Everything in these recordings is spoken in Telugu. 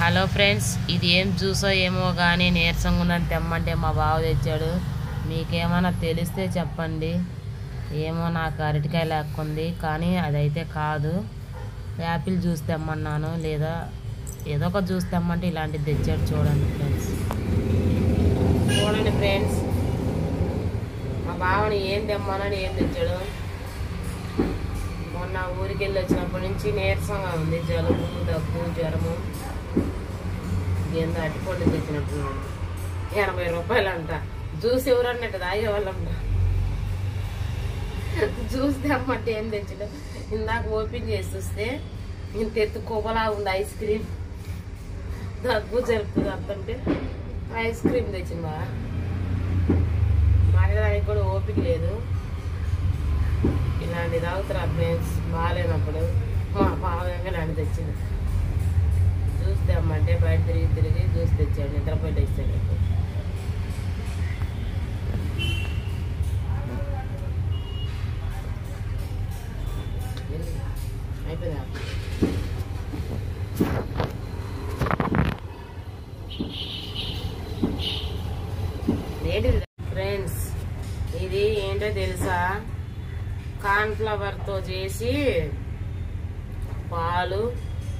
హలో ఫ్రెండ్స్, ఇది ఏం జ్యూసో ఏమో కానీ నీరసంగా ఉందని తెమ్మంటే మా బావ తెచ్చాడు. మీకేమైనా తెలిస్తే చెప్పండి. ఏమో నాకు అరటికాయ లేకుంది, కానీ అదైతే కాదు. యాపిల్ జ్యూస్ తెమ్మన్నాను, లేదా ఏదో ఒక జ్యూస్ తెమ్మంటే ఇలాంటిది తెచ్చాడు. చూడండి ఫ్రెండ్స్, మా బావని ఏం తెమ్మనని ఏం తెచ్చాడు. మొన్న ఊరికి వెళ్ళి వచ్చినప్పటి నుంచి నీరసంగా ఉంది, జలుబు, దగ్గు, జ్వరము. ఏందో అట్టిపండు తెచ్చినట్టు 80 రూపాయలు అంట. జ్యూస్ ఎవరన్నట్టు తాగేవాళ్ళంట. జ్యూస్ తెమ్మంటే ఏం తెచ్చడం. ఇందాక ఓపెన్ చేసి చూస్తే ఇంత ఎత్తు కొబ్బలా ఉంది ఐస్ క్రీమ్. దగ్గు జరుపుతుంది అంతంటే ఐస్ క్రీమ్ తెచ్చింది. మాట్లాడడానికి కూడా ఓపిక లేదు. ఇలాంటి తాగుతారు ఫ్రెండ్స్ బాగాలేనప్పుడు. మా బాగా ఇలాంటి తెచ్చింది. జ్యూస్ తెమ్మంటే బయట తిరిగి జ్యూస్ తెచ్చాడు. నిద్రపోయి తెచ్చాడు. అయిపోయిందా ఏంటిది ఫ్రెండ్స్? ఇది ఏంటో తెలుసా? కార్న్ఫ్లవర్తో చేసి పాలు,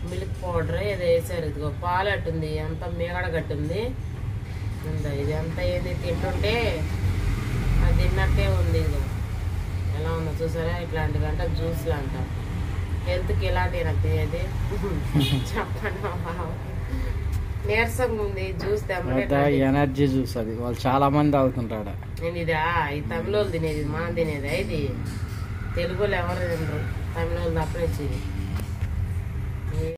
మిల్క్ పౌడర్ ఏదో వేసారు. ఇదిగో పాలు అట్టుంది, అంత మీగడ కట్టుంది. ఇది అంతా ఏది తింటుంటే అది తిన్నట్టే ఉంది. ఇదిగో ఎలా ఉందో చూసారా? ఇట్లాంటిదంట జ్యూస్లు అంట. హెల్త్కి ఇలాంటివి నాకు తినేది చెప్పండి. నీరసంగా ఉంది. జ్యూస్ ఎనర్జీ జ్యూస్ అది వాళ్ళు చాలా మంది తాగుతుంటాడు. నేను ఇదా ఈ తమిళోళ్ళు తినేది, మనం తినేది. ఇది తెలుగులో ఎవరు తినరు, తమిళోళ్ళు తప్పనిచ్చేది.